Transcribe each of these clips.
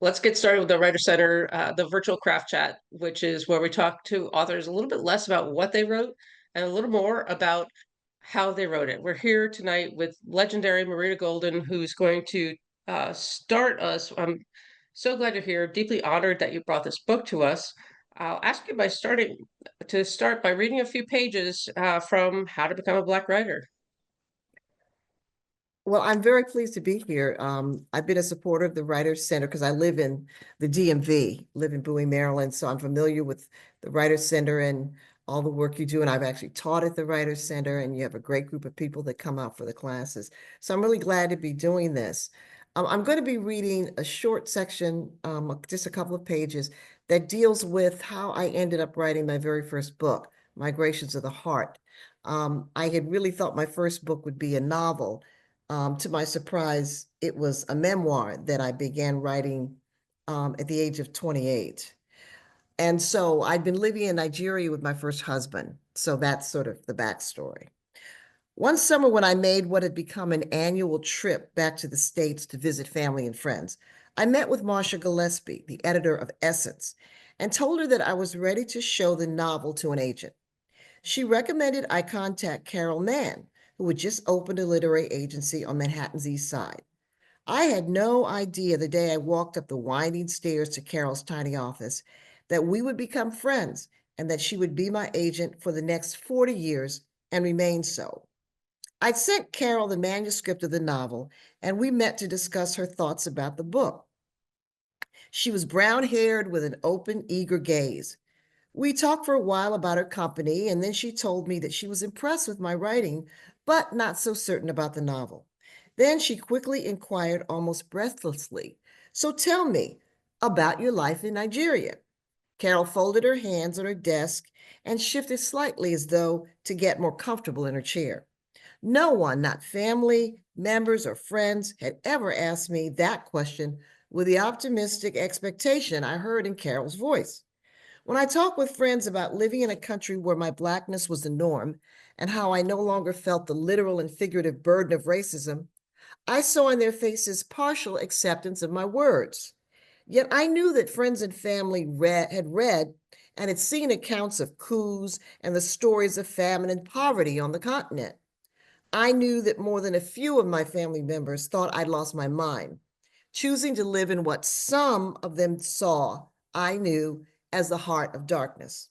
Let's get started with the Writer Center, the virtual craft chat, which is where we talk to authors a little bit less about what they wrote and a little more about how they wrote it. We're here tonight with legendary Marita Golden, who's going to start us. I'm so glad you're here. Deeply honored that you brought this book to us. I'll ask you to start by reading a few pages from How to Become a Black Writer. Well, I'm very pleased to be here. I've been a supporter of the Writers Center because I live in the DMV, live in Bowie, Maryland. So I'm familiar with the Writers Center and all the work you do. And I've actually taught at the Writers Center, and you have a great group of people that come out for the classes. So I'm really glad to be doing this. I'm going to be reading a short section, just a couple of pages, that deals with how I ended up writing my very first book, Migrations of the Heart. I had really thought my first book would be a novel. To my surprise, it was a memoir that I began writing at the age of 28. And so I'd been living in Nigeria with my first husband. So that's sort of the backstory. One summer when I made what had become an annual trip back to the States to visit family and friends, I met with Marcia Gillespie, the editor of Essence, and told her that I was ready to show the novel to an agent. She recommended I contact Carol Mann, who had just opened a literary agency on Manhattan's East Side. I had no idea the day I walked up the winding stairs to Carol's tiny office that we would become friends and that she would be my agent for the next 40 years and remain so. I'd sent Carol the manuscript of the novel, and we met to discuss her thoughts about the book. She was brown-haired with an open, eager gaze. We talked for a while about her company, and then she told me that she was impressed with my writing, but not so certain about the novel. Then she quickly inquired almost breathlessly, "So tell me about your life in Nigeria." Carol folded her hands on her desk and shifted slightly as though to get more comfortable in her chair. No one, not family, members, or friends, had ever asked me that question with the optimistic expectation I heard in Carol's voice. When I talked with friends about living in a country where my Blackness was the norm and how I no longer felt the literal and figurative burden of racism, I saw in their faces partial acceptance of my words. Yet I knew that friends and family had read and had seen accounts of coups and the stories of famine and poverty on the continent. I knew that more than a few of my family members thought I'd lost my mind, choosing to live in what some of them saw, I knew, as the heart of darkness.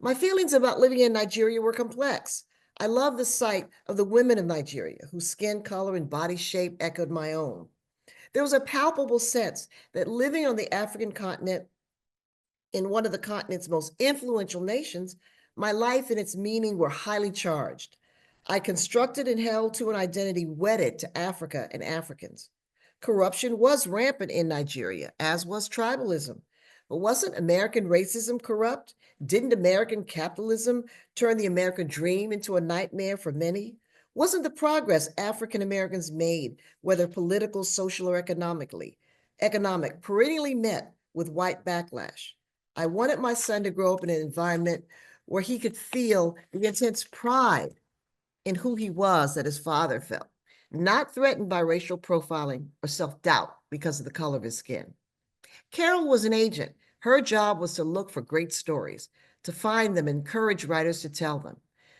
My feelings about living in Nigeria were complex. I love the sight of the women of Nigeria, whose skin color and body shape echoed my own. There was a palpable sense that living on the African continent, in one of the continent's most influential nations, my life and its meaning were highly charged. I constructed and held to an identity wedded to Africa and Africans. Corruption was rampant in Nigeria, as was tribalism. But wasn't American racism corrupt? Didn't American capitalism turn the American dream into a nightmare for many? Wasn't the progress African Americans made, whether political, social, or economic, perennially met with white backlash? I wanted my son to grow up in an environment where he could feel the intense pride in who he was that his father felt, not threatened by racial profiling or self-doubt because of the color of his skin. Carol was an agent. Her job was to look for great stories, to find them, encourage writers to tell them.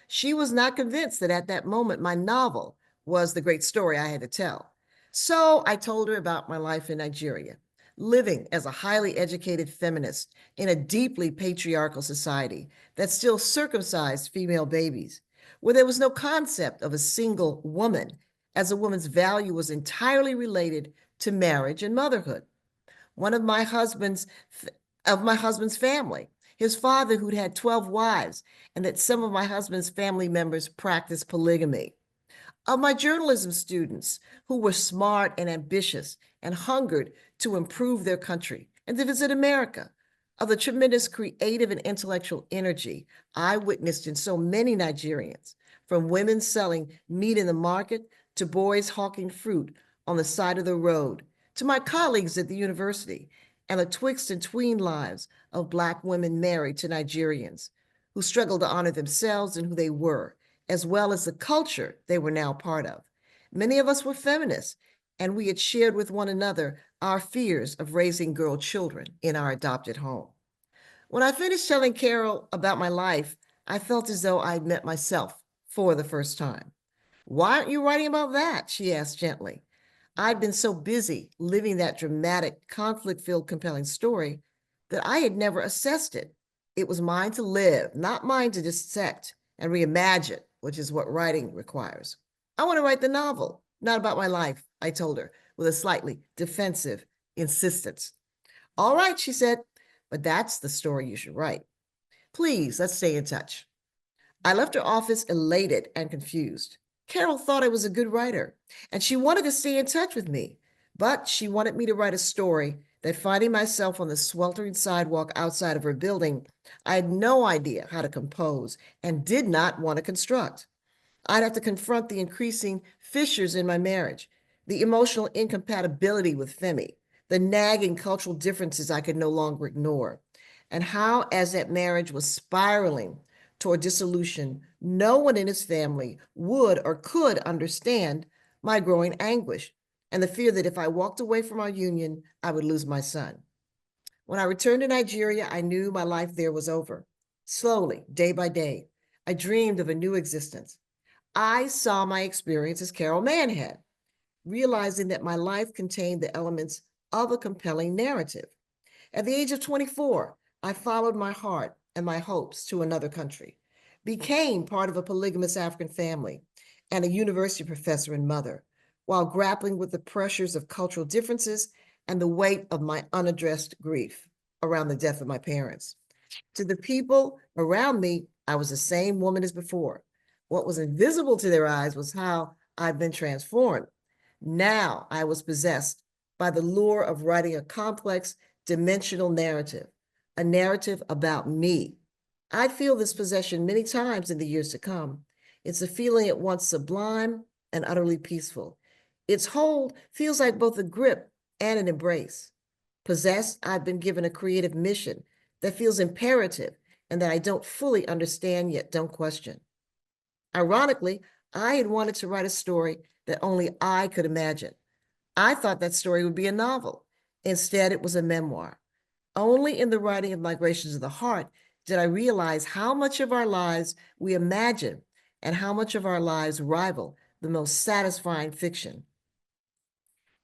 She was not convinced that at that moment my novel was the great story I had to tell. So I told her about my life in Nigeria, living as a highly educated feminist in a deeply patriarchal society that still circumcised female babies, where there was no concept of a single woman, as a woman's value was entirely related to marriage and motherhood. One of my husband's family, his father who'd had 12 wives, and that some of my husband's family members practiced polygamy. Of my journalism students who were smart and ambitious and hungered to improve their country and to visit America. Of the tremendous creative and intellectual energy I witnessed in so many Nigerians, from women selling meat in the market to boys hawking fruit on the side of the road, to my colleagues at the university, and the twixt and tween lives of Black women married to Nigerians who struggled to honor themselves and who they were, as well as the culture they were now part of. Many of us were feminists, and we had shared with one another our fears of raising girl children in our adopted home. When I finished telling Carol about my life, I felt as though I'd met myself for the first time. "Why aren't you writing about that?" she asked gently. I'd been so busy living that dramatic, conflict-filled, compelling story that I had never assessed it. It was mine to live, not mine to dissect and reimagine, which is what writing requires. "I want to write the novel, not about my life," I told her with a slightly defensive insistence. "All right," she said, "but that's the story you should write. Please, let's stay in touch." I left her office elated and confused. Carol thought I was a good writer, and she wanted to stay in touch with me, but she wanted me to write a story that, finding myself on the sweltering sidewalk outside of her building, I had no idea how to compose and did not want to construct. I'd have to confront the increasing fissures in my marriage, the emotional incompatibility with Femi, the nagging cultural differences I could no longer ignore, and how, as that marriage was spiraling toward dissolution, no one in his family would or could understand my growing anguish and the fear that if I walked away from our union, I would lose my son. When I returned to Nigeria, I knew my life there was over. Slowly, day by day, I dreamed of a new existence. I saw my experience as Carol Mann had, realizing that my life contained the elements of a compelling narrative. At the age of 24, I followed my heart and my hopes to another country, became part of a polygamous African family, and a university professor and mother, while grappling with the pressures of cultural differences and the weight of my unaddressed grief around the death of my parents. To the people around me, I was the same woman as before. What was invisible to their eyes was how I've been transformed. Now I was possessed by the lure of writing a complex, dimensional narrative, a narrative about me. I'd feel this possession many times in the years to come. It's a feeling at once sublime and utterly peaceful. Its hold feels like both a grip and an embrace. Possessed, I've been given a creative mission that feels imperative and that I don't fully understand yet don't question. Ironically, I had wanted to write a story that only I could imagine. I thought that story would be a novel. Instead, it was a memoir. Only in the writing of Migrations of the Heart did I realize how much of our lives we imagine and how much of our lives rival the most satisfying fiction.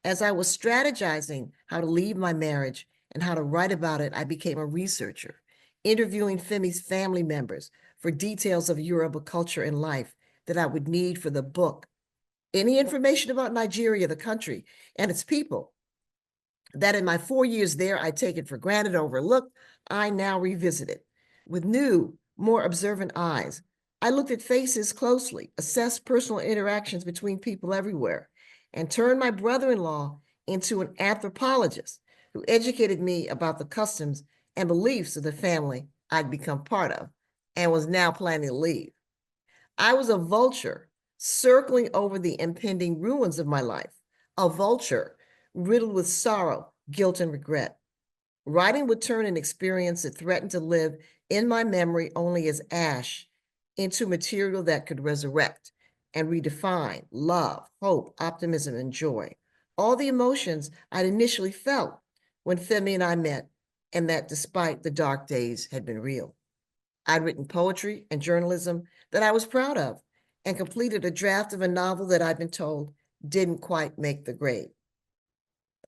As I was strategizing how to leave my marriage and how to write about it, I became a researcher, interviewing Femi's family members for details of Yoruba culture and life that I would need for the book. Any information about Nigeria, the country, and its people that in my 4 years there I'd taken for granted or overlooked, I now revisited with new, more observant eyes. I looked at faces closely, assessed personal interactions between people everywhere, and turned my brother-in-law into an anthropologist who educated me about the customs and beliefs of the family I'd become part of and was now planning to leave. I was a vulture circling over the impending ruins of my life, a vulture riddled with sorrow, guilt, and regret. Writing would turn an experience that threatened to live in my memory only as ash into material that could resurrect and redefine love, hope, optimism, and joy. All the emotions I'd initially felt when Femi and I met, and that despite the dark days had been real. I'd written poetry and journalism that I was proud of and completed a draft of a novel that I'd been told didn't quite make the grade.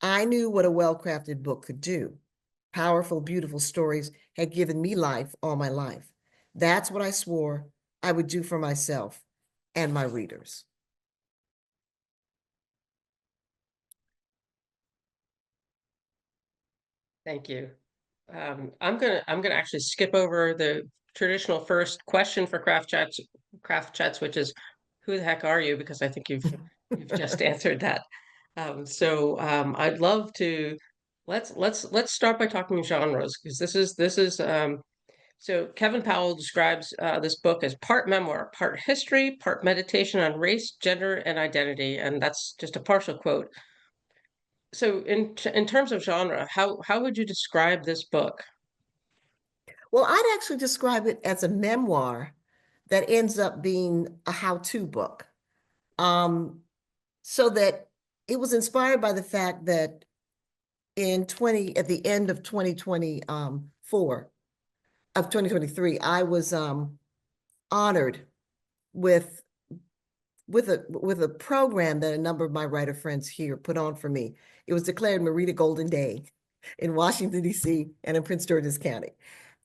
I knew what a well-crafted book could do. Powerful, beautiful stories had given me life all my life. That's what I swore I would do for myself and my readers. Thank you. I'm gonna actually skip over the traditional first question for craft chats, which is, who the heck are you? Because I think you've just answered that. I'd love to let's start by talking genres, because this is so Kevin Powell describes this book as part memoir, part history, part meditation on race, gender, and identity, and that's just a partial quote. So in terms of genre, how would you describe this book? Well, I'd actually describe it as a memoir that ends up being a how-to book. So that it was inspired by the fact that at the end of 2024, of 2023, I was honored with a program that a number of my writer friends here put on for me. It was declared Marita Golden Day in Washington, D.C. and in Prince George's County.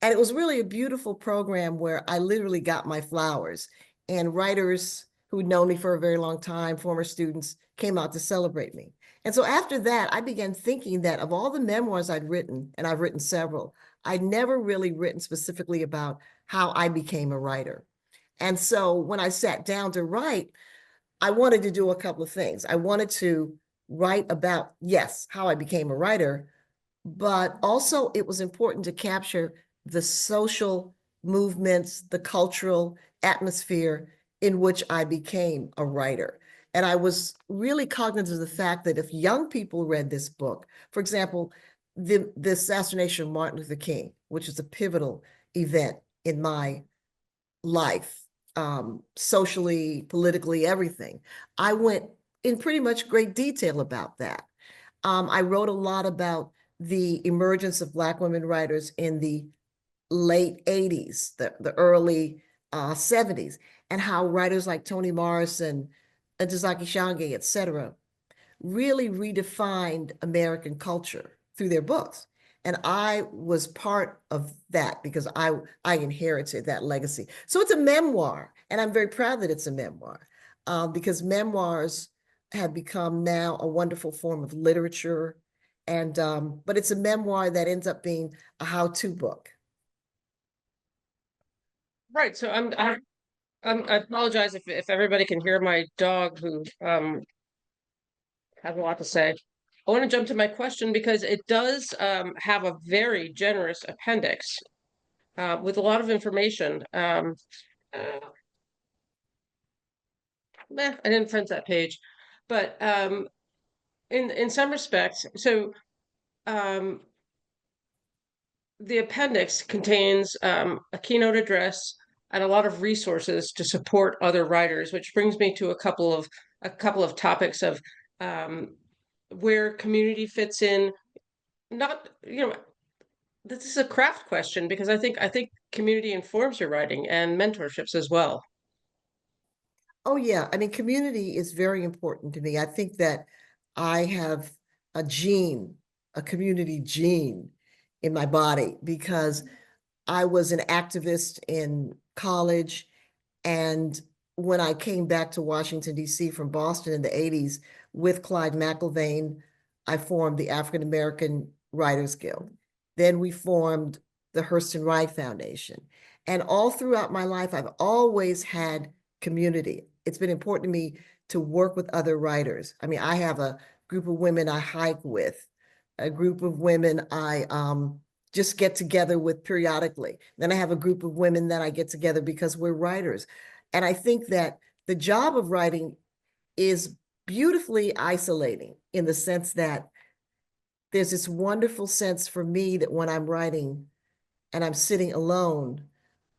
And it was really a beautiful program where I literally got my flowers, and writers who'd known me for a very long time, former students, came out to celebrate me. And so after that, I began thinking that of all the memoirs I'd written, and I've written several, I'd never really written specifically about how I became a writer. And so when I sat down to write, I wanted to do a couple of things. I wanted to write about, yes, how I became a writer, but also it was important to capture the social movements, the cultural atmosphere in which I became a writer. And I was really cognizant of the fact that if young people read this book, for example, the assassination of Martin Luther King, which is a pivotal event in my life, socially, politically, everything. I went in pretty much great detail about that. I wrote a lot about the emergence of Black women writers in the late 80s, the early 70s, and how writers like Toni Morrison and Tazaki Shange, et cetera, really redefined American culture through their books. And I was part of that because I inherited that legacy. So it's a memoir, and I'm very proud that it's a memoir, because memoirs have become now a wonderful form of literature. And but it's a memoir that ends up being a how-to book. Right. So I apologize if everybody can hear my dog who has a lot to say. I want to jump to my question because it does have a very generous appendix with a lot of information. Uh, I didn't print that page, but in some respects, so um, the appendix contains a keynote address and a lot of resources to support other writers, which brings me to a couple of topics of where community fits in. Not, this is a craft question because I think community informs your writing and mentorships as well. Oh, yeah. I mean, community is very important to me. I think that I have a gene, a community gene in my body because I was an activist in college. And when I came back to Washington, D.C. from Boston in the 80s with Clyde McIlvaine, I formed the African American Writers Guild. Then we formed the Hurston Wright Foundation. And all throughout my life, I've always had community. It's been important to me to work with other writers. I mean, I have a group of women I hike with, a group of women I just get together with periodically. Then I have a group of women that I get together because we're writers. And I think that the job of writing is beautifully isolating in the sense that there's this wonderful sense for me that when I'm writing and I'm sitting alone,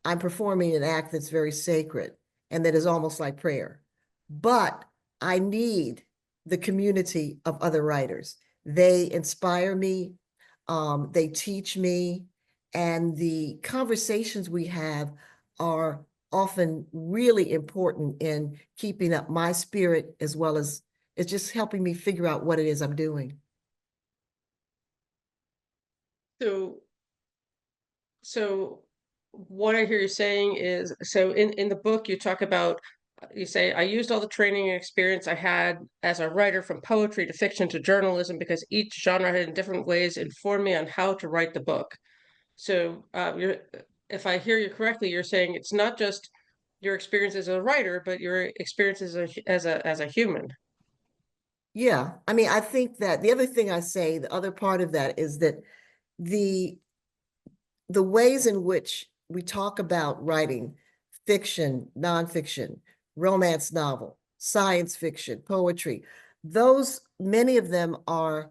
I'm performing an act that's very sacred and that is almost like prayer. But I need the community of other writers. They inspire me, they teach me, and the conversations we have are often really important in keeping up my spirit as well as it's just helping me figure out what it is I'm doing. So, so what I hear you saying is, so in the book you talk about, you say, I used all the training and experience I had as a writer from poetry to fiction to journalism because each genre had in different ways informed me on how to write the book. So if I hear you correctly, you're saying it's not just your experience as a writer, but your experience as a human. Yeah, I mean, I think that the other thing I say, the other part of that is that the the ways in which we talk about writing fiction, nonfiction, romance novel, science fiction, poetry, those, many of them are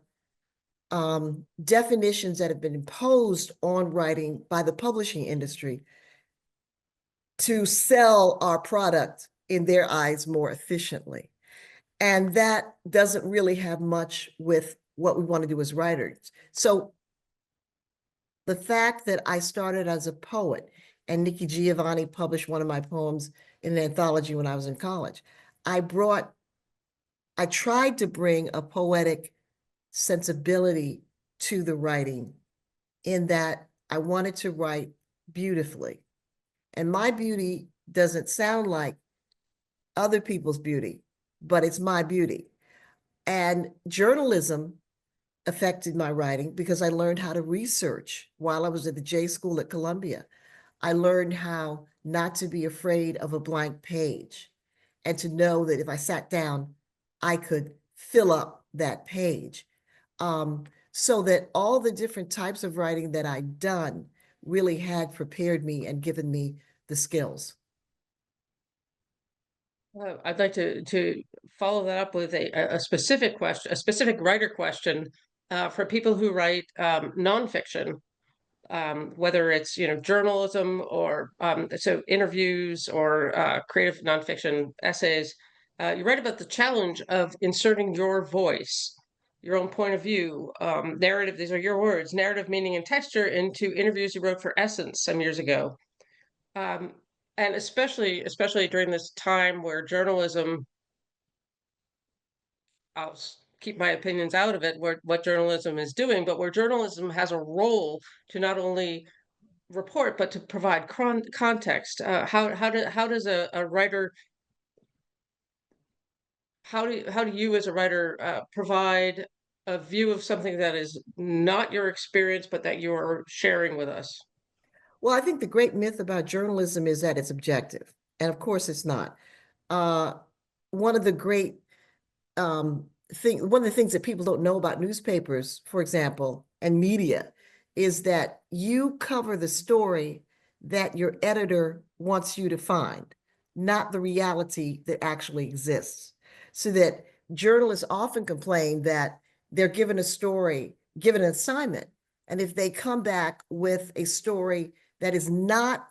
definitions that have been imposed on writing by the publishing industry to sell our product in their eyes more efficiently. And that doesn't really have much with what we want to do as writers. So the fact that I started as a poet and Nikki Giovanni published one of my poems in an anthology when I was in college, I tried to bring a poetic sensibility to the writing in that I wanted to write beautifully. And my beauty doesn't sound like other people's beauty, but it's my beauty. And journalism affected my writing because I learned how to research while I was at the J School at Columbia. I learned how not to be afraid of a blank page and to know that if I sat down, I could fill up that page. So that all the different types of writing that I'd done really had prepared me and given me the skills. I'd like to follow that up with a specific question, a specific writer question, for people who write nonfiction, whether it's journalism or so interviews or creative nonfiction essays. You write about the challenge of inserting your voice, your own point of view, narrative. These are your words: narrative, meaning, and texture into interviews you wrote for Essence some years ago. Um, and especially during this time where journalism, keep my opinions out of it, where what journalism is doing, but where journalism has a role to not only report but to provide context. How does a writer, how do you as a writer provide a view of something that is not your experience but that you're sharing with us? Well, I think the great myth about journalism is that it's objective. And of course it's not. Uh, one of the great one of the things that people don't know about newspapers, for example, and media, is that you cover the story that your editor wants you to find, not the reality that actually exists. So that journalists often complain that they're given a story, given an assignment, and if they come back with a story that is not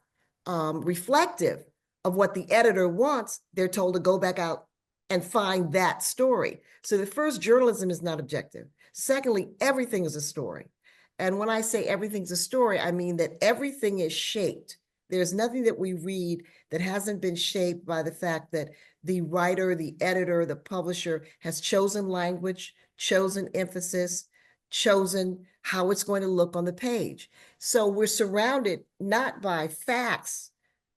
reflective of what the editor wants, they're told to go back out and find that story. So the first, journalism is not objective. Secondly, everything is a story. And when I say everything's a story, I mean that everything is shaped. There's nothing that we read that hasn't been shaped by the fact that the writer, the editor, the publisher has chosen language, chosen emphasis, chosen how it's going to look on the page. So we're surrounded not by facts,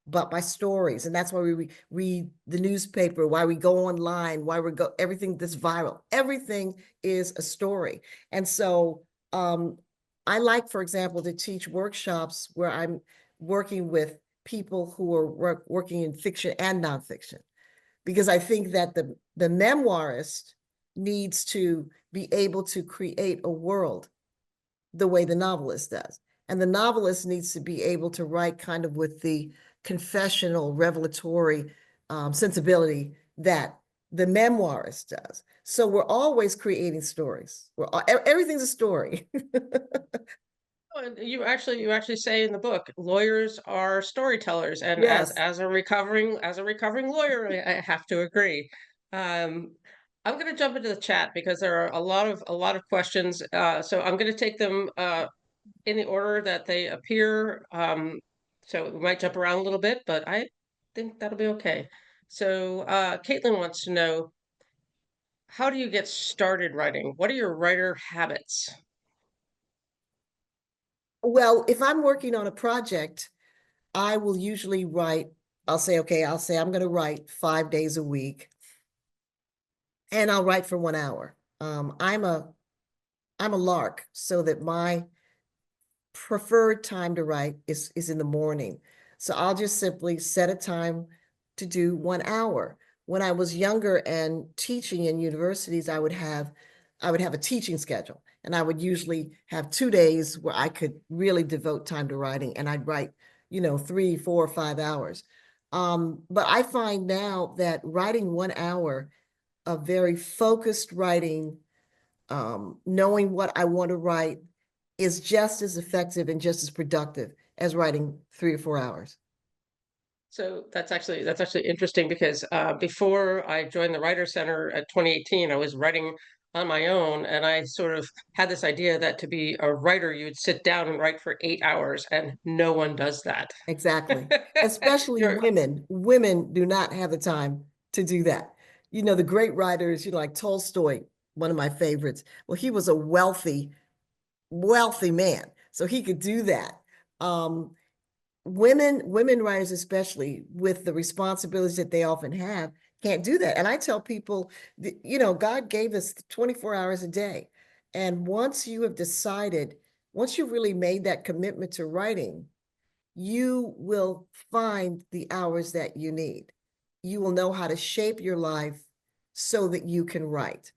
but by stories. And that's why we read the newspaper, why we go online, why we go, everything that's viral. Everything is a story. And so I like, for example, to teach workshops where I'm working with people who are working in fiction and nonfiction, because I think that the memoirist needs to be able to create a world the way the novelist does. And the novelist needs to be able to write kind of with the confessional, revelatory sensibility that the memoirist does. So we're always creating stories. Everything's a story. And you actually say in the book, lawyers are storytellers, and Yes. as a recovering lawyer, I have to agree. Um, I'm going to jump into the chat because there are a lot of questions. So I'm going to take them in the order that they appear. So we might jump around a little bit, but I think that'll be okay. So Caitlin wants to know, how do you get started writing? What are your writer habits? Well, if I'm working on a project, I will usually write, I'll say, I'm going to write 5 days a week, and I'll write for 1 hour. I'm a lark, so that my preferred time to write is in the morning. So I'll just simply set a time to do 1 hour. When I was younger and teaching in universities, I would have a teaching schedule, and I would usually have 2 days where I could really devote time to writing, and I'd write, 3, 4, 5 hours. But I find now that writing 1 hour of very focused writing, knowing what I want to write, is just as effective and just as productive as writing 3 or 4 hours. So that's actually interesting because before I joined the Writer Center at 2018, I was writing on my own, and I sort of had this idea that to be a writer, you'd sit down and write for 8 hours, and no one does that. Exactly. Especially You're- women. Women do not have the time to do that. You know, the great writers, you know, like Tolstoy, one of my favorites. Well, he was a wealthy man, so he could do that. Um, women writers, especially with the responsibilities that they often have, can't do that. And I tell people, you know, God gave us 24 hours a day. And once you have decided, once you've really made that commitment to writing, you will find the hours that you need. You will know how to shape your life so that you can write.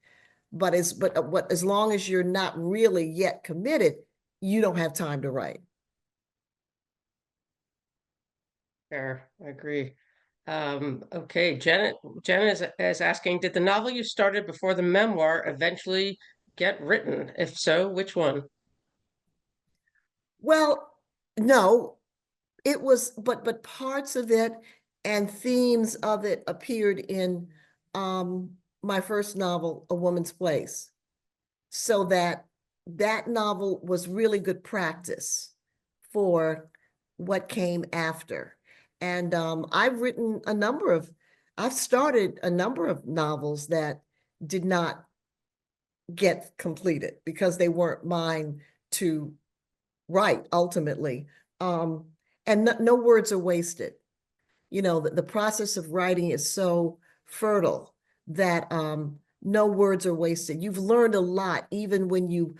As long as you're not really yet committed, you don't have time to write. Fair, I agree. Okay, Janet is asking, did the novel you started before the memoir eventually get written? If so, which one? Well, no, it was, but parts of it and themes of it appeared in my first novel, A Woman's Place. So that novel was really good practice for what came after. And I've started a number of novels that did not get completed because they weren't mine to write ultimately. Um, and no words are wasted. You know, the process of writing is so fertile that no words are wasted. You've learned a lot, even when you've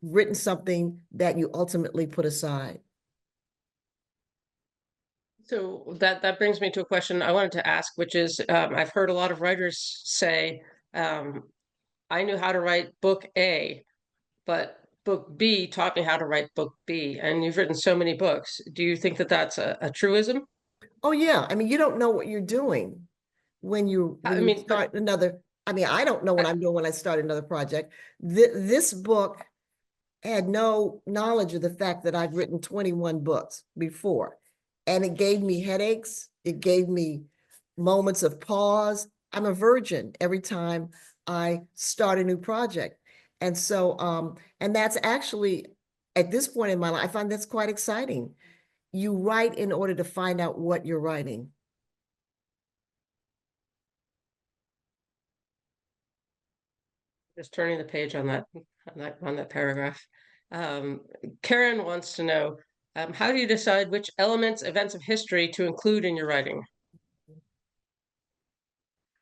written something that you ultimately put aside. So that brings me to a question I wanted to ask, which is I've heard a lot of writers say, um, I knew how to write book A, but book B taught me how to write book B. And you've written so many books. Do you think that that's a truism? Oh yeah, I mean, you don't know what you're doing when I you mean, but start another. I mean, I don't know what I, I'm doing when I start another project. This book had no knowledge of the fact that I'd written 21 books before. And it gave me headaches. It gave me moments of pause. I'm a virgin every time I start a new project. And so, and that's actually at this point in my life, I find that's quite exciting. You write in order to find out what you're writing. just turning the page on that paragraph. Um, Karen wants to know, how do you decide which elements, events of history to include in your writing?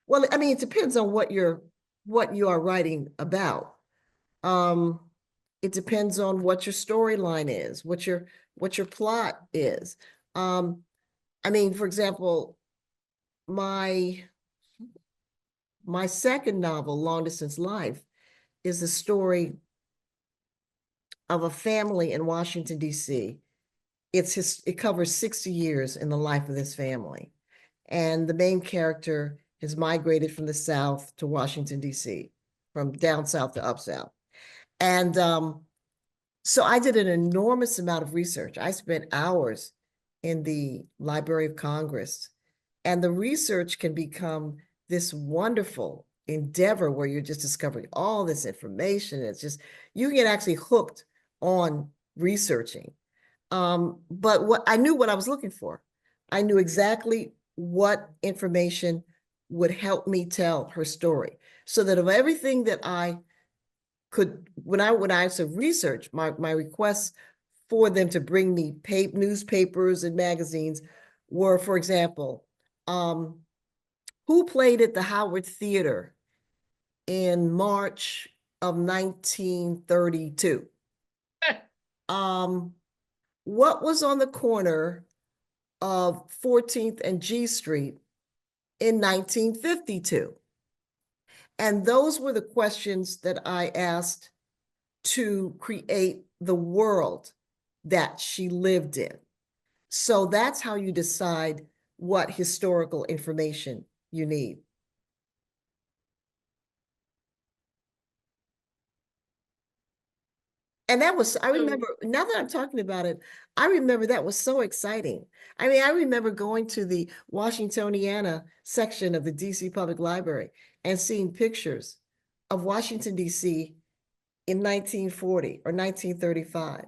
Well, I mean, it depends on what you are writing about. Um, it depends on what your storyline is, what your plot is. Um, I mean, for example, my my second novel, Long Distance Life, is the story of a family in Washington, D.C. It covers 60 years in the life of this family. And the main character has migrated from the South to Washington, D.C., from down South to up South. And so I did an enormous amount of research. I spent hours in the Library of Congress, and the research can become this wonderful endeavor where you're just discovering all this information. It's just, you get actually hooked on researching. But what I knew what I was looking for. I knew exactly what information would help me tell her story. So that of everything that I could, when I said research, my requests for them to bring me newspapers and magazines were, for example, who played at the Howard Theater in March of 1932? Um, what was on the corner of 14th and G Street in 1952? And those were the questions that I asked to create the world that she lived in. So that's how you decide what historical information you need. And that was, I So, remember, now that I'm talking about it, I remember that was so exciting. I mean, I remember going to the Washingtoniana section of the DC Public Library and seeing pictures of Washington, DC in 1940 or 1935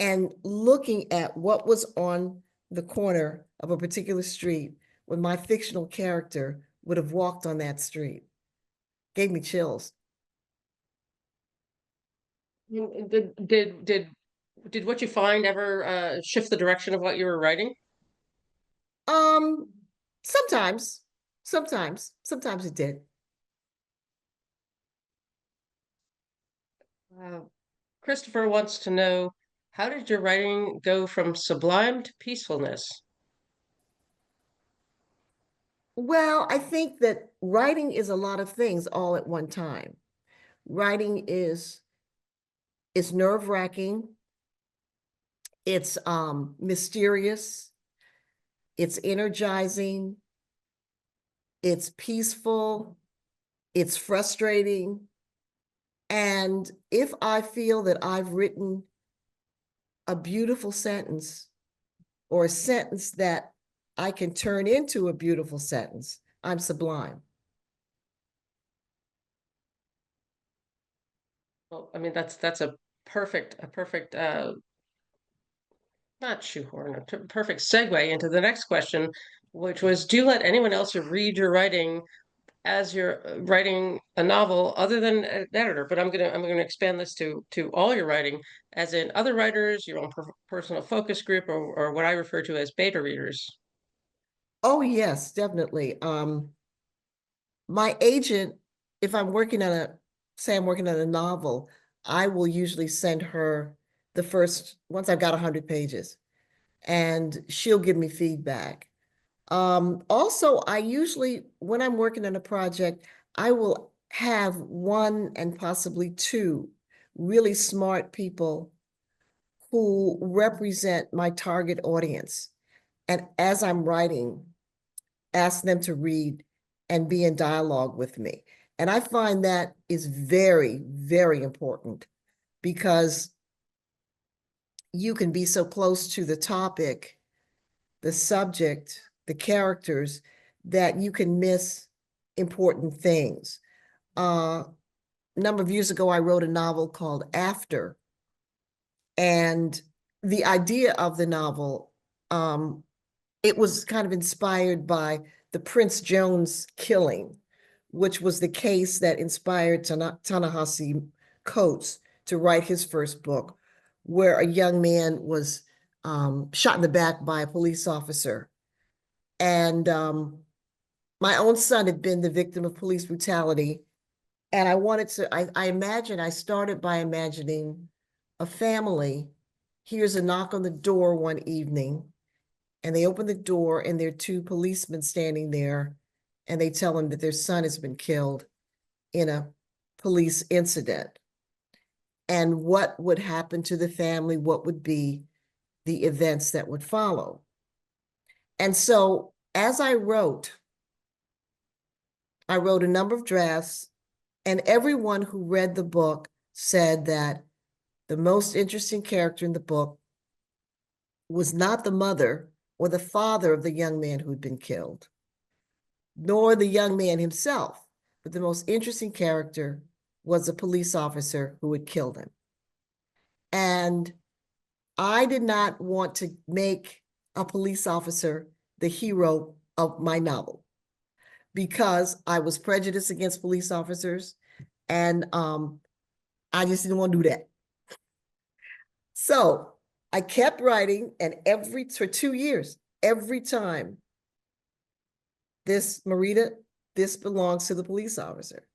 and looking at what was on the corner of a particular street when my fictional character would have walked on that street. Gave me chills. did what you find ever shift the direction of what you were writing? Um, sometimes, sometimes it did. Uh, Christopher wants to know, how did your writing go from sublime to peacefulness? Well, I think that writing is a lot of things all at one time. Writing is nerve-wracking. It's mysterious. It's energizing. It's peaceful. It's frustrating. And if I feel that I've written a beautiful sentence or a sentence that I can turn into a beautiful sentence, I'm sublime. Well, I mean, that's a perfect not shoehorn, perfect segue into the next question, which was, do you let anyone else read your writing as you're writing a novel other than an editor? But I'm gonna expand this to all your writing, as in other writers, your own personal focus group, or what I refer to as beta readers. Oh, yes, definitely. My agent, if I'm working on say I'm working on a novel, I will usually send her the first, once I've got 100 pages, and she'll give me feedback. Also, I usually, when I'm working on a project, I will have one and possibly two really smart people who represent my target audience. And as I'm writing, ask them to read and be in dialogue with me. And I find that is very, very important because you can be so close to the topic, the subject, the characters, that you can miss important things. A number of years ago, I wrote a novel called After. And the idea of the novel, it was kind of inspired by the Prince Jones killing, which was the case that inspired Ta-Nehisi Coates to write his first book, where a young man was shot in the back by a police officer. And my own son had been the victim of police brutality. And I started by imagining a family hears a knock on the door one evening, and they open the door and there are two policemen standing there, and they tell them that their son has been killed in a police incident. And what would happen to the family, what would be the events that would follow. And so as I wrote a number of drafts, and everyone who read the book said that the most interesting character in the book was not the mother or the father of the young man who'd been killed, nor the young man himself, but the most interesting character was a police officer who had killed him. And I did not want to make a police officer the hero of my novel because I was prejudiced against police officers, and I just didn't want to do that. So I kept writing, and for 2 years, every time, Marita, this belongs to the police officer.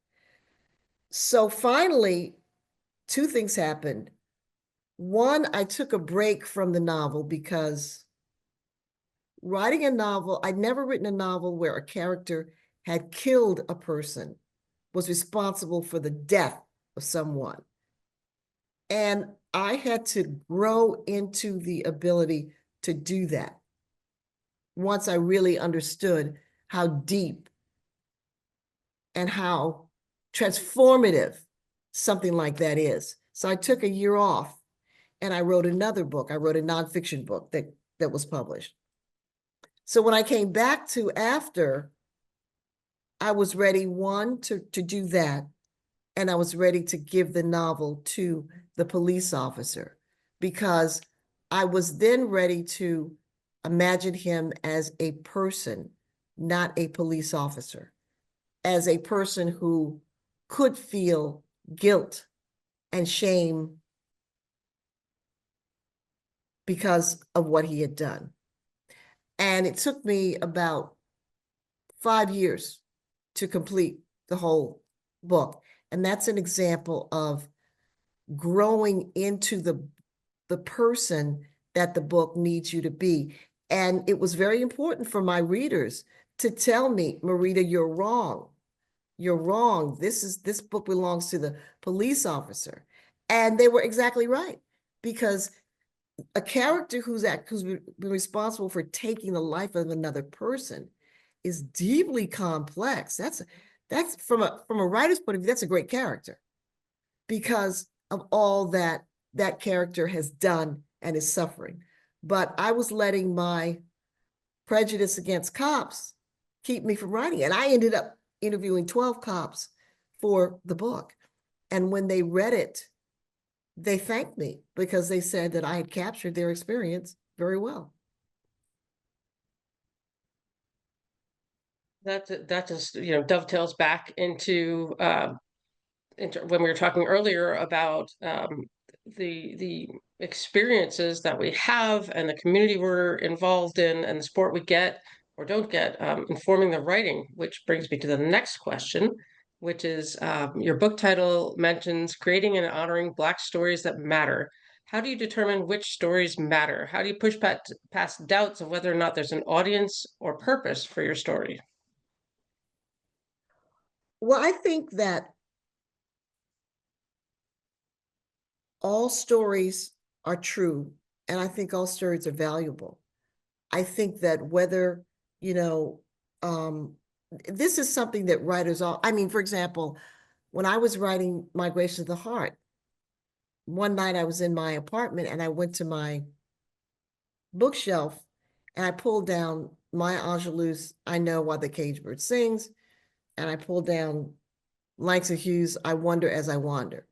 So finally, two things happened. One, I took a break from the novel because writing a novel, I'd never written a novel where a character had killed a person, was responsible for the death of someone. And I had to grow into the ability to do that once I really understood how deep and how transformative something like that is. So I took a year off and I wrote another book. I wrote a nonfiction book that was published. So when I came back to after, I was ready, one, to do that. And I was ready to give the novel to the police officer because I was then ready to imagine him as a person, not a police officer, as a person who could feel guilt and shame because of what he had done. And it took me about 5 years to complete the whole book. And that's an example of growing into the person that the book needs you to be. And it was very important for my readers to tell me, Marita, you're wrong. You're wrong. This book belongs to the police officer. And they were exactly right, because a character who's been responsible for taking the life of another person is deeply complex. That's from a writer's point of view, that's a great character because of all that character has done and is suffering. But I was letting my prejudice against cops keep me from writing. And I ended up interviewing 12 cops for the book. And when they read it, they thanked me because they said that I had captured their experience very well. That just, dovetails back into when we were talking earlier about the experiences that we have and the community we're involved in and the support we get or don't get, informing the writing, which brings me to the next question, which is your book title mentions creating and honoring Black stories that matter. How do you determine which stories matter? How do you push past doubts of whether or not there's an audience or purpose for your story? Well, I think that all stories are true, and I think all stories are valuable. I think that whether, this is something that writers all, for example, when I was writing Migration of the Heart, one night I was in my apartment and I went to my bookshelf and I pulled down Maya Angelou's I Know Why the Caged Bird Sings, and I pulled down Langston Hughes' I Wonder as I Wander,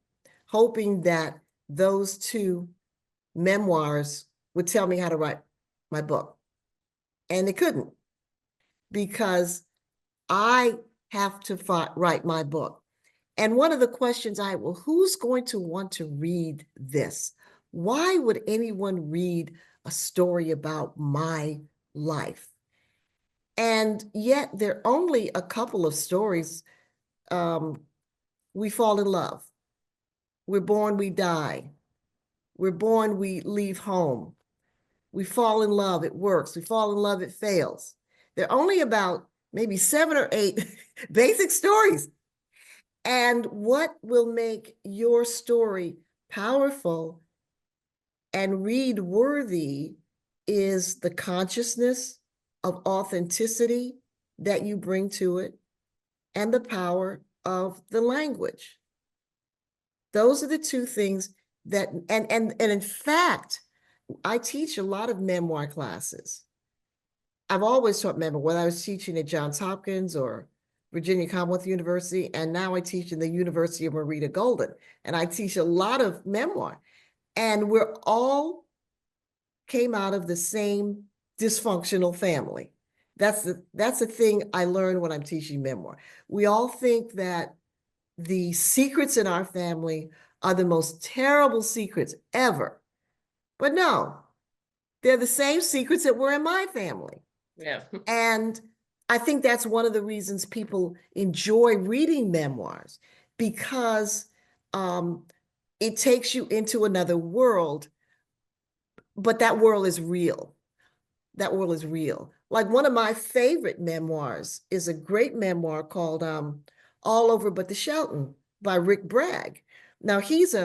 hoping that those two memoirs would tell me how to write my book. And it couldn't, because I have to write my book. And one of the questions well, who's going to want to read this? Why would anyone read a story about my life? And yet there are only a couple of stories. We fall in love. We're born, we die. We're born, we leave home. We fall in love, it works. We fall in love, it fails. There are only about maybe 7 or 8 basic stories. And what will make your story powerful and read worthy is the consciousness of authenticity that you bring to it and the power of the language. Those are the two things that, and in fact, I teach a lot of memoir classes. I've always taught memoir, whether I was teaching at Johns Hopkins or Virginia Commonwealth University, and now I teach in the University of Marita Golden, and I teach a lot of memoir. And we're all came out of the same dysfunctional family. That's the thing I learned when I'm teaching memoir. We all think that the secrets in our family are the most terrible secrets ever. But no, they're the same secrets that were in my family. Yeah. And I think that's one of the reasons people enjoy reading memoirs, because it takes you into another world, but that world is real. That world is real. Like one of my favorite memoirs is a great memoir called All Over But the Shelton by Rick Bragg. Now he's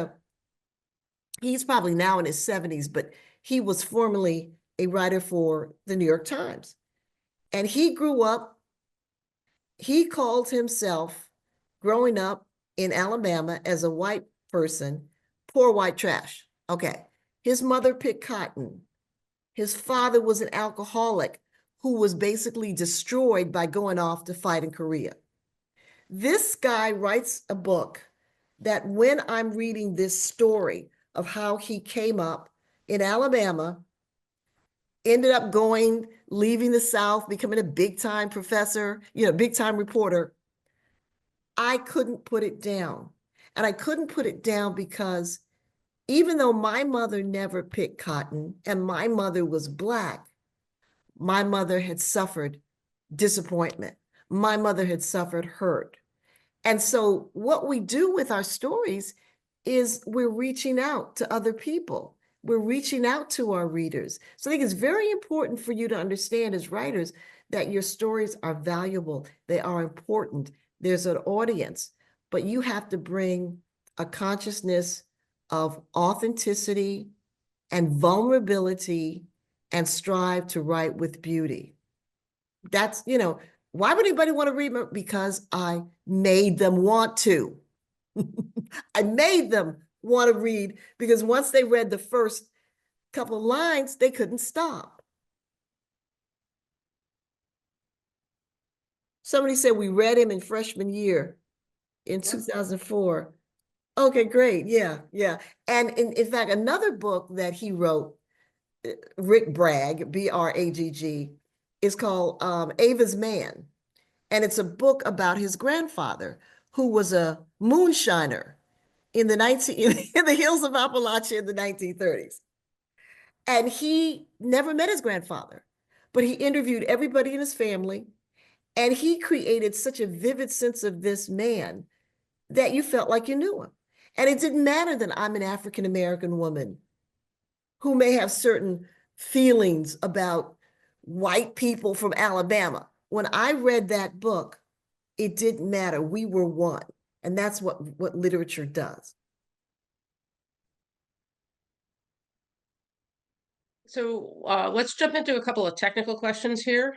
probably now in his 70s, but he was formerly a writer for the New York Times. And he called himself, growing up in Alabama as a white person, poor white trash. Okay. His mother picked cotton. His father was an alcoholic who was basically destroyed by going off to fight in Korea. This guy writes a book that when I'm reading this story of how he came up in Alabama, ended up going, leaving the South, becoming a big time professor, big time reporter, I couldn't put it down. And I couldn't put it down because even though my mother never picked cotton and my mother was Black, my mother had suffered disappointment. My mother had suffered hurt. And so what we do with our stories is we're reaching out to other people. We're reaching out to our readers. So I think it's very important for you to understand as writers that your stories are valuable. They are important. There's an audience, but you have to bring a consciousness of authenticity and vulnerability and strive to write with beauty. That's, why would anybody want to read? Because I made them want to. I made them want to read because once they read the first couple of lines, they couldn't stop. Somebody said we read him in freshman year in 2004. Okay, great. Yeah, yeah. And in fact, another book that he wrote, Rick Bragg, B-R-A-G-G, is called Ava's Man. And it's a book about his grandfather, who was a moonshiner in the hills of Appalachia in the 1930s. And he never met his grandfather, but he interviewed everybody in his family. And he created such a vivid sense of this man that you felt like you knew him. And it didn't matter that I'm an African-American woman who may have certain feelings about white people from Alabama. When I read that book, it didn't matter. We were one. And that's what literature does. So let's jump into a couple of technical questions here.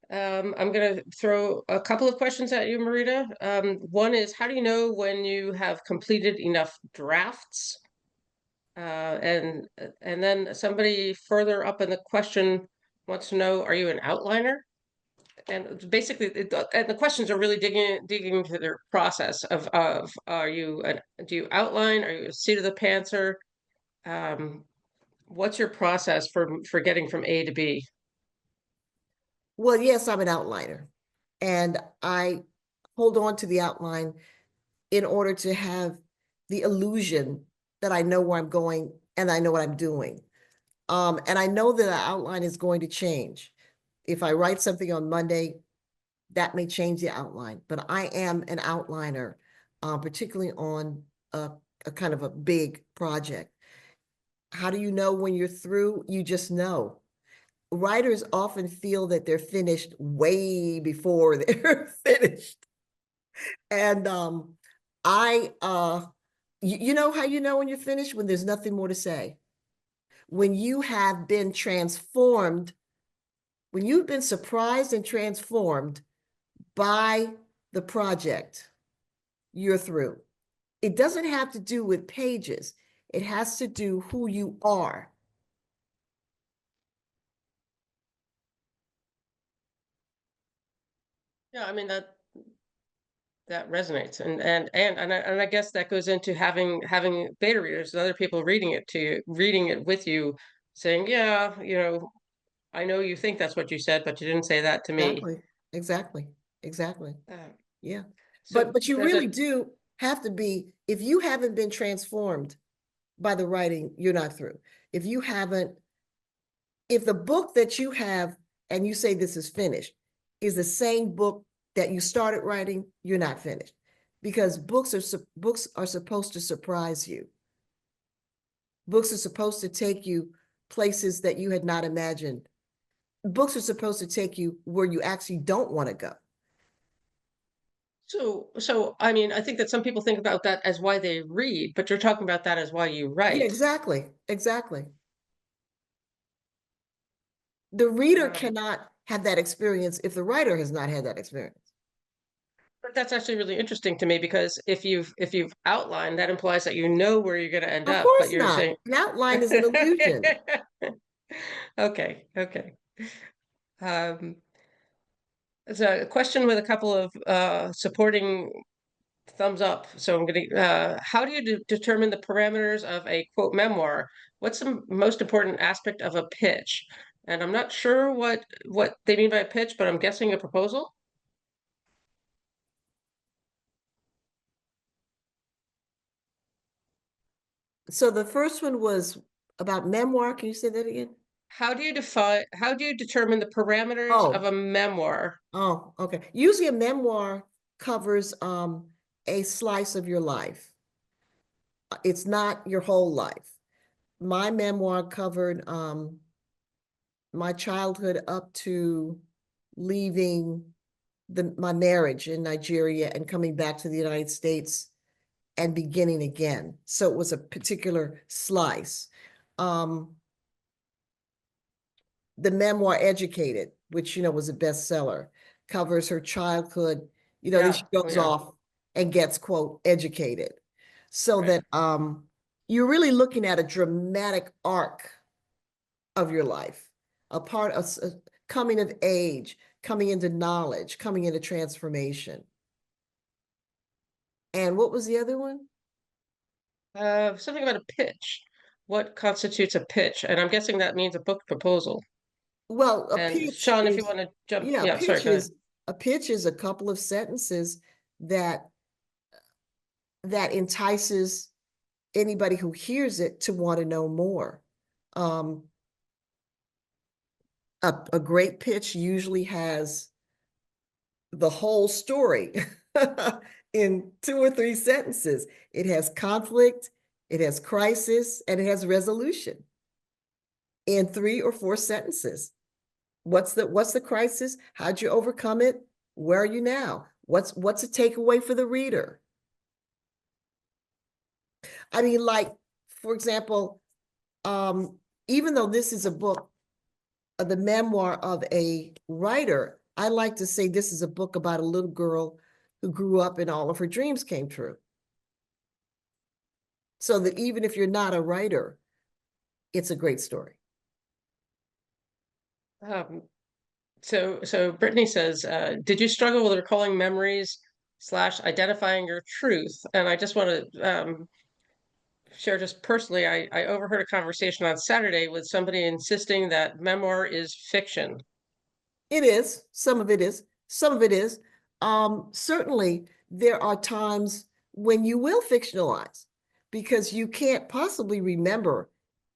I'm going to throw a couple of questions at you, Marita. One is, how do you know when you have completed enough drafts? And then somebody further up in the question wants to know, are you an outliner? And basically, and the questions are really digging into their process of do you outline? Are you a seat of the pantser? What's your process for getting from A to B? Well, yes, I'm an outliner, and I hold on to the outline in order to have the illusion that I know where I'm going and I know what I'm doing. And I know that the outline is going to change. If I write something on Monday, that may change the outline, but I am an outliner, particularly on a kind of a big project. How do you know when you're through? You just know. Writers often feel that they're finished way before they're finished. And you know how you know when you're finished? When there's nothing more to say. When you have been transformed, when you've been surprised and transformed by the project, you're through. It doesn't have to do with pages. It has to do who you are. Yeah, I mean that resonates, and I guess that goes into having beta readers and other people reading it with you, saying, yeah, I know you think that's what you said, but you didn't say that to me. Exactly. Yeah. So But you there's really a do have to be, if you haven't been transformed by the writing, you're not through. If the book that you have and you say this is finished is the same book that you started writing, you're not finished. Because books are supposed to surprise you. Books are supposed to take you places that you had not imagined. Books are supposed to take you where you actually don't want to go. so I mean, I think that some people think about that as why they read, but you're talking about that as why you Yeah, write. exactly. The reader Um, cannot have that experience if the writer has not had that experience. But that's actually really interesting to me because if you've outlined, that implies that you know where you're going to end Of up, but course you're not. saying An outline is an illusion. okay, okay. Um, it's a question with a couple of supporting thumbs up. So I'm gonna how do you determine the parameters of a quote memoir? What's the most important aspect of a pitch? And I'm not sure what they mean by a pitch, but I'm guessing a proposal. So the first one was about memoir. Can you say that again? How do you determine the parameters of Oh, a memoir? oh, okay. Usually a memoir covers a slice of your life. It's not your whole life. My memoir covered my childhood up to leaving my marriage in Nigeria and coming back to the United States and beginning again. So it was a particular slice. Um, the memoir Educated, which, was a bestseller, covers her childhood, then Yeah, she oh, goes yeah, off and gets, quote, educated. So right. that you're really looking at a dramatic arc of your life, a part of coming of age, coming into knowledge, coming into transformation. And what was the other one? Something about a pitch. What constitutes a pitch? And I'm guessing that means a book proposal. Well, And Sean, if you want to jump, yeah, sorry, go ahead. a pitch is a couple of sentences that entices anybody who hears it to want to know more. Um, a great pitch usually has the whole story in 2 or 3 sentences. It has conflict, it has crisis, and it has resolution in 3 or 4 sentences. What's the crisis? How'd you overcome it? Where are you now? What's a takeaway for the reader? I mean, like, for example, even though this is a book, the memoir of a writer, I like to say this is a book about a little girl who grew up and all of her dreams came true. So that even if you're not a writer, it's a great story. Um, so Brittany says, did you struggle with recalling memories slash identifying your truth? And I just want to share just personally, I overheard a conversation on Saturday with somebody insisting that memoir is fiction. It is. Some of it is. Some of it is. Certainly, there are times when you will fictionalize because you can't possibly remember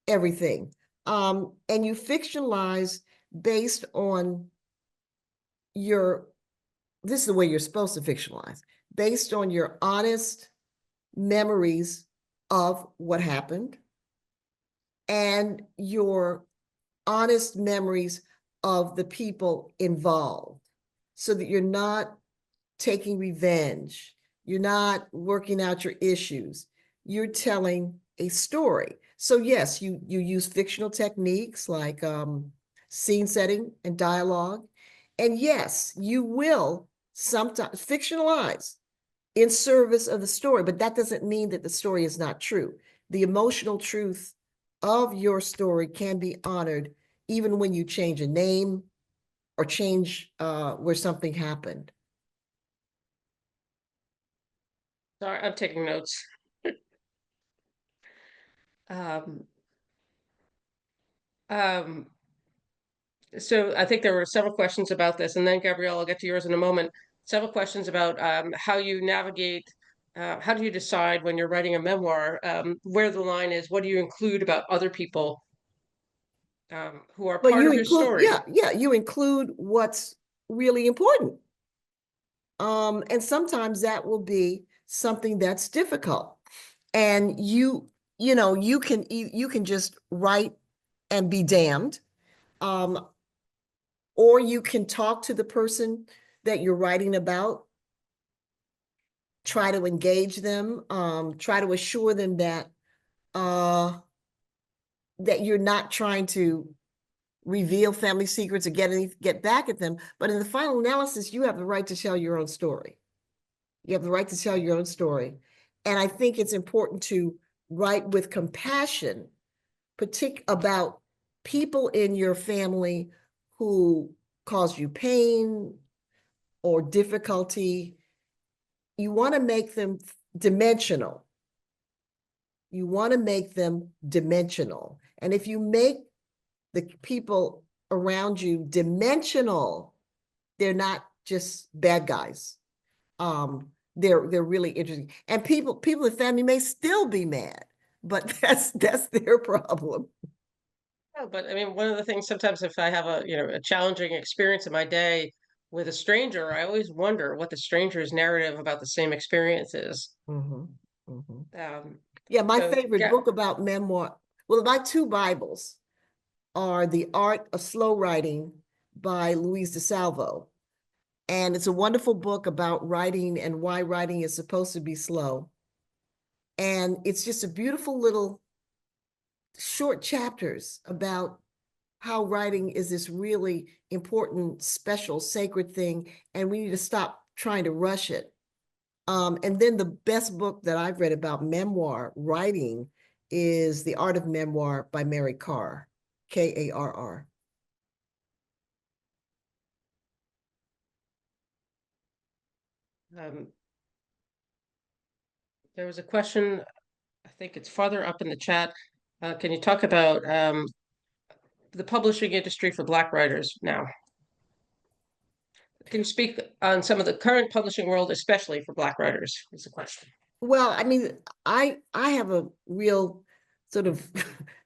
everything. And you fictionalize based on this is the way you're supposed to fictionalize, based on your honest memories of what happened and your honest memories of the people involved, so that you're not taking revenge, you're not working out your issues, you're telling a story. So yes, you use fictional techniques like scene setting and dialogue. And yes, you will sometimes fictionalize in service of the story, but that doesn't mean that the story is not true. The emotional truth of your story can be honored even when you change a name or change where something happened. Sorry, I'm taking notes. Um, um, so I think there were several questions about this, and then Gabrielle, I'll get to yours in a moment. Several questions about how you navigate, how do you decide when you're writing a memoir, where the line is, what do you include about other people who are But part you of your include, story? yeah, you include what's really important. And sometimes that will be something that's difficult. And you can just write and be damned. Or you can talk to the person that you're writing about, try to engage them, try to assure them that you're not trying to reveal family secrets or get back at them. But in the final analysis, you have the right to tell your own story. You have the right to tell your own story. And I think it's important to write with compassion, about people in your family who cause you pain or difficulty. You want to make them dimensional. You want to make them dimensional. And if you make the people around you dimensional, they're not just bad guys. They're really interesting. And people in family may still be mad, but that's their problem. Yeah, but I mean, one of the things sometimes if I have a challenging experience in my day with a stranger, I always wonder what the stranger's narrative about the same experience is. Mhm, mhm. Um, Yeah, my so favorite yeah, book about memoir, well, my two Bibles are The Art of Slow Writing by Louise DeSalvo. And it's a wonderful book about writing and why writing is supposed to be slow. And it's just a beautiful little short chapters about how writing is this really important, special, sacred thing, and we need to stop trying to rush it. And then the best book that I've read about memoir writing is The Art of Memoir by Mary Karr, Karr. um, there was a question, I think it's farther up in the chat. Can you talk about the publishing industry for Black writers now? Can you speak on some of the current publishing world, especially for Black writers? Is the question. Well, I mean, I have a real sort of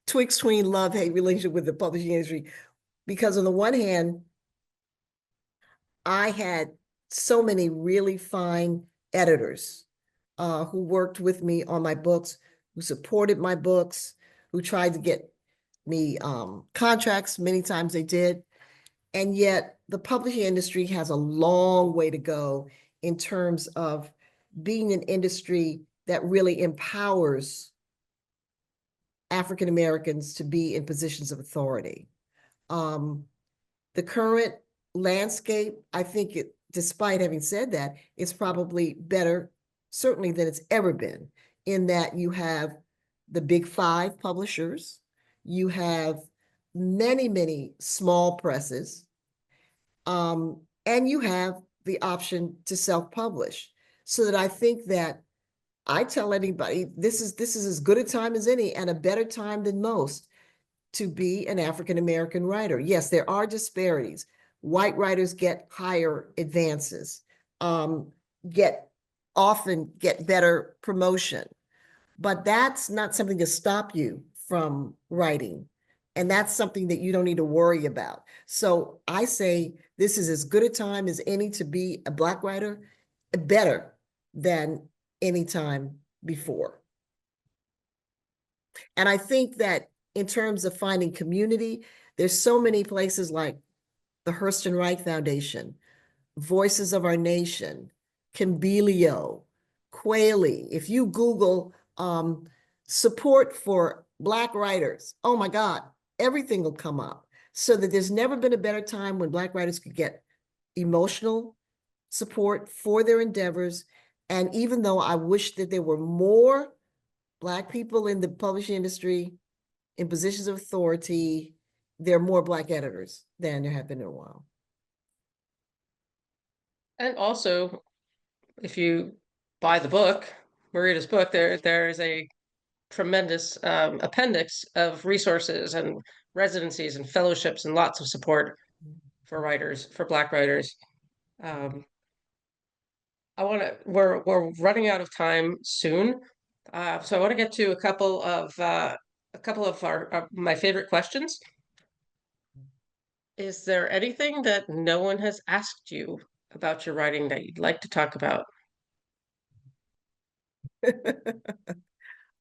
between love-hate relationship with the publishing industry because on the one hand, I had so many really fine editors who worked with me on my books, who supported my books, who tried to get me contracts. Many times they did. And yet the publishing industry has a long way to go in terms of being an industry that really empowers African Americans to be in positions of authority. The current landscape, I think despite having said that, it's probably better, certainly than it's ever been, in that you have the big five publishers, you have many, many small presses, and you have the option to self-publish. So that I think that I tell anybody, this is as good a time as any and a better time than most to be an African American writer. Yes, there are disparities. White writers get higher advances, um, often get better promotion, but that's not something to stop you from writing. And that's something that you don't need to worry about. So I say this is as good a time as any to be a Black writer, better than any time before. And I think that in terms of finding community, there's so many places like the Hurston Wright Foundation, Voices of Our Nation, Kimbilio, Quayle. If you Google support for Black writers, oh my God, everything will come up. So that there's never been a better time when Black writers could get emotional support for their endeavors. And even though I wish that there were more Black people in the publishing industry in positions of authority, there are more Black editors than there have been in a while. And also, if you buy the book, Marita's book, there's a tremendous appendix of resources and residencies and fellowships and lots of support for writers, for Black writers. Um, we're running out of time soon. So I want to get to a couple of my favorite questions. Is there anything that no one has asked you about your writing that you'd like to talk about?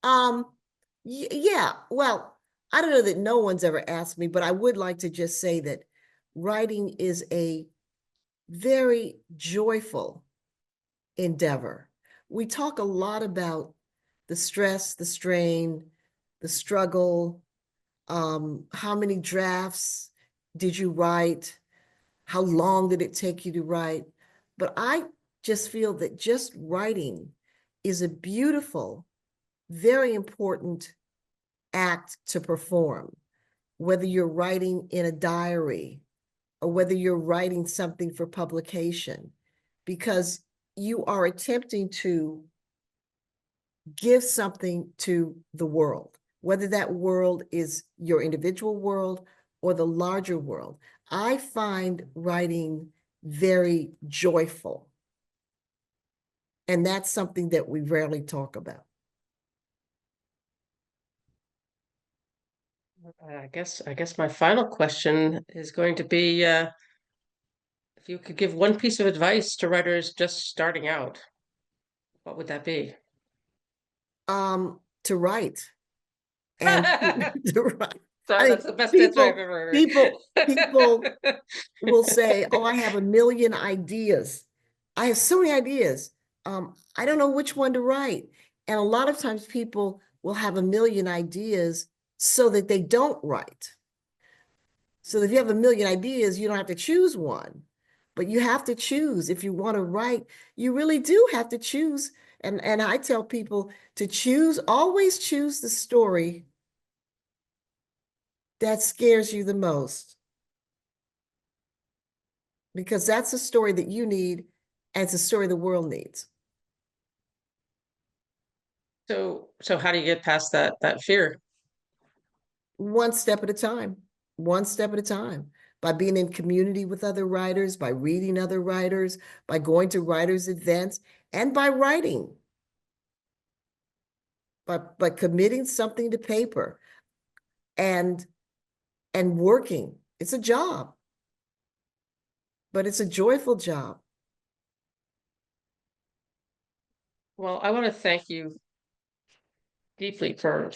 um, yeah, well, I don't know that no one's ever asked me, but I would like to just say that writing is a very joyful endeavor. We talk a lot about the stress, the strain, the struggle, how many drafts did you write? How long did it take you to write? But I just feel that just writing is a beautiful, very important act to perform, whether you're writing in a diary or whether you're writing something for publication, because you are attempting to give something to the world, whether that world is your individual world or the larger world. I find writing very joyful. And that's something that we rarely talk about. I guess my final question is going to be, if you could give one piece of advice to writers just starting out, what would that be? To write and to write. So I that's think the best answer I've ever heard. people will say, "Oh, I have a million ideas. I have so many ideas. I don't know which one to write." And a lot of times people will have a million ideas so that they don't write. So if you have a million ideas, you don't have to choose one, but you have to choose. If you want to write, you really do have to choose. And I tell people to choose, always choose the story that scares you the most, because that's a story that you need, and it's a story the world needs. So how do you get past that fear? One step at a time, one step at a time, by being in community with other writers, by reading other writers, by going to writers' events, and by writing. By committing something to paper and working. It's a job, but it's a joyful job. Well, I want to thank you deeply for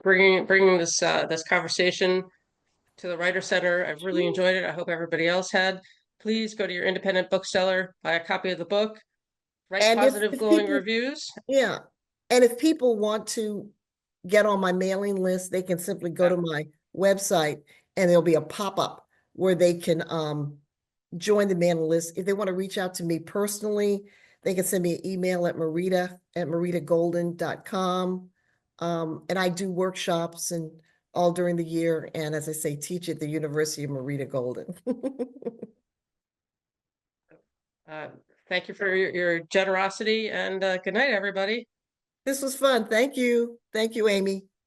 bringing this conversation to the Writer Center. I've really Sure. enjoyed it. I hope everybody else had. Please go to your independent bookseller, buy a copy of the book, write And positive, if glowing people, reviews. yeah, and if people want to get on my mailing list, they can simply go Yeah. to my website and there'll be a pop-up where they can join the mailing list. If they want to reach out to me personally, they can send me an email at maritagolden.com. And I do workshops and all during the year. And as I say, teach at the University of Marita Golden. Uh, Thank you for your generosity, and good night, everybody. This was fun. Thank you. Thank you, Amy.